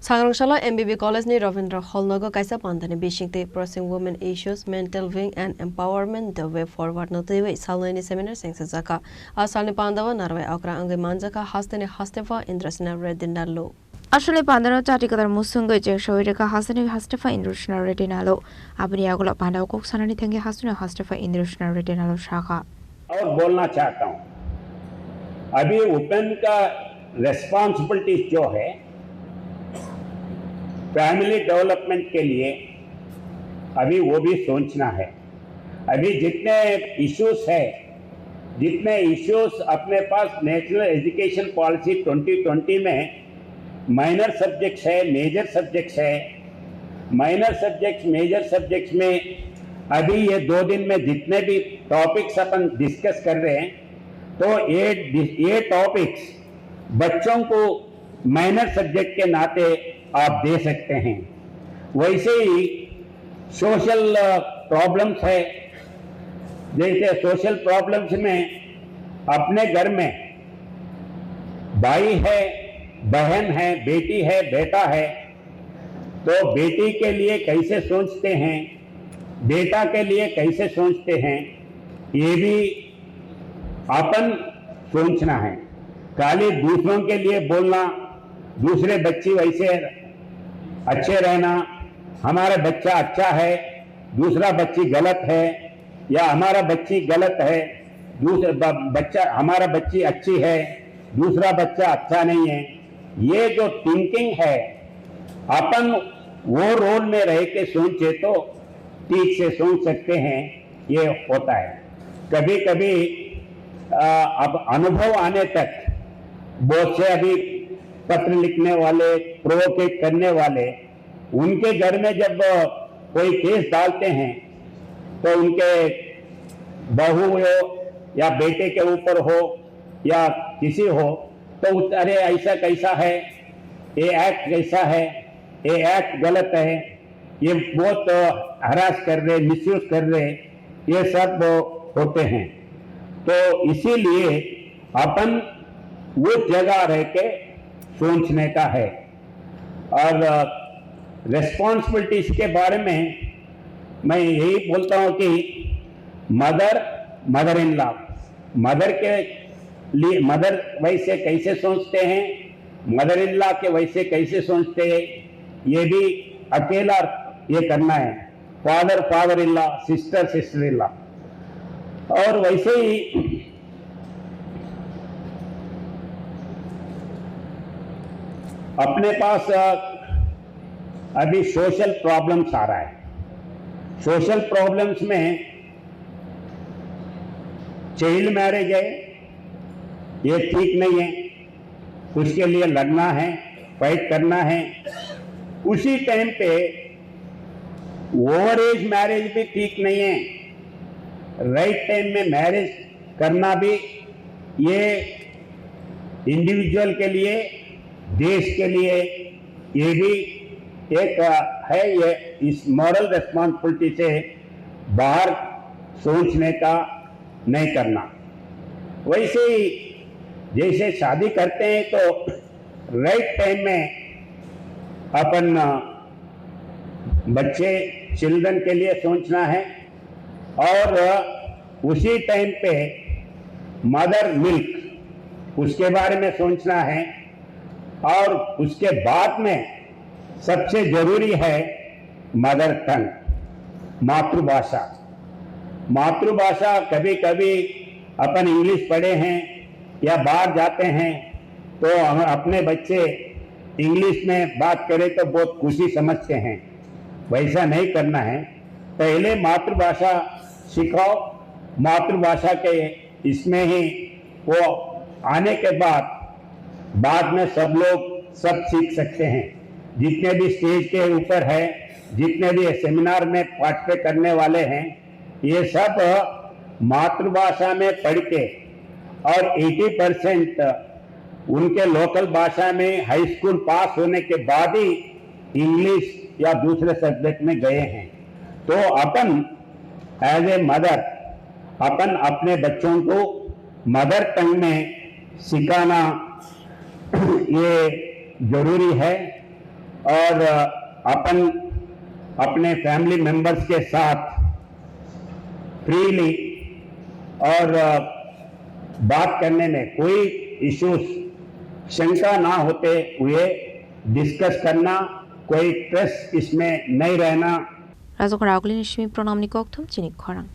Sangrangshalla MBB College ni Ravindra Hall nogo kaisa pandani bishingte pressing women issues mental wing and empowerment the way forward no tewe salani seminar sengsa jaka asalni pandawa narwai akra angai manjaka hastene hastefa indrasna redinalo Ashley Pandano Tatikar Musunga Shorika Hasani Hastefa Indrushna Retinalo, Abniagola Panda Koksanani Tangi Hasuna Hastefa Indrushna Retinalo Shaka. और बोलना चाहता हूं अभी open का responsibility जो है family development के लिए अभी वो भी सोचना है। अभी जितने इश्यूज अपने पास नेशनल एजुकेशन पॉलिसी 2020 में माइनर सब्जेक्ट्स है, मेजर सब्जेक्ट्स है। माइनर सब्जेक्ट्स मेजर सब्जेक्ट्स में अभी ये 2 दिन में जितने भी टॉपिक्स अपन डिस्कस कर रहे हैं तो ये टॉपिक्स बच्चों को माइनर सब्जेक्ट के नाते आप दे सकते हैं। वैसे ही सोशल प्रॉब्लम्स है, जैसे सोशल प्रॉब्लम्स में अपने घर में भाई है, बहन है, बेटी है, बेटा है, तो बेटी के लिए कैसे सोचते हैं, बेटा के लिए कैसे सोचते हैं, ये भी अपन सोचना है। खाली दूसरों के लिए बोलना, दूसरे बच्चे वैसे अच्छे रहना, हमारा बच्चा अच्छा है, दूसरा बच्ची गलत है, या हमारा बच्ची गलत है, हमारा बच्ची अच्छी है, दूसरा बच्चा अच्छा नहीं है, ये जो थिंकिंग है अपन वो रोल में रह के सोचे तो ठीक से सोच सकते हैं। ये होता है कभी कभी अब अनुभव आने तक बहुत से अभी पत्र लिखने वाले, प्रोवोकेट करने वाले, उनके घर में जब कोई केस डालते हैं तो उनके बहू हो या बेटे के ऊपर हो या किसी हो तो अरे ऐसा कैसा है, ये एक्ट कैसा है, ये एक्ट गलत है, ये बहुत हरास कर रहे, मिसयूज कर रहे, ये सब होते हैं। तो इसीलिए अपन वो जगह रह के सोचने का है। और रिस्पॉन्सिबिलिटीज के बारे में मैं यही बोलता हूँ कि मदर इन लॉ, मदर के लिए मदर वैसे कैसे सोचते हैं, मदर इन लॉ के वैसे कैसे सोचते हैं, ये भी अकेला ये करना है। Father in law, sister in law. और वैसे ही अपने पास अभी सोशल प्रॉब्लम्स आ रहा है। सोशल प्रॉब्लम्स में चाइल्ड मैरिज है, ये ठीक नहीं है, उसके लिए लड़ना है, फाइट करना है। उसी टाइम पे ओवर एज मैरिज भी ठीक नहीं है, राइट टाइम में मैरिज करना भी ये इंडिविजुअल के लिए, देश के लिए ये भी एक है। ये इस मॉरल रिस्पॉन्सिबिलिटी से बाहर सोचने का नहीं करना। वैसे ही जैसे शादी करते हैं तो राइट टाइम में अपन बच्चे चिल्ड्रन के लिए सोचना है और उसी टाइम पे मदर मिल्क उसके बारे में सोचना है। और उसके बाद में सबसे जरूरी है मदर टंग, मातृभाषा। मातृभाषा कभी कभी अपन इंग्लिश पढ़े हैं या बाहर जाते हैं तो हम अपने बच्चे इंग्लिश में बात करें तो बहुत खुशी समझते हैं, वैसा नहीं करना है। पहले मातृभाषा सिखाओ, मातृभाषा के इसमें ही वो आने के बाद में सब लोग सब सीख सकते हैं। जितने भी स्टेज के ऊपर है, जितने भी सेमिनार में पार्टिसिपेट करने वाले हैं, ये सब मातृभाषा में पढ़ के और 80% उनके लोकल भाषा में हाई स्कूल पास होने के बाद ही इंग्लिश या दूसरे सब्जेक्ट में गए हैं। तो अपन एज ए मदर अपन अपने बच्चों को मदर टंग में सिखाना ये जरूरी है। और अपन अपने फैमिली मेंबर्स के साथ फ्रीली और बात करने में कोई इश्यूज शंका ना होते हुए डिस्कस करना, कोई स्ट्रेस इसमें नहीं रहना। राजोखरा अगली निश्चित प्रोनाम निकोक्थम चिनिक खरांग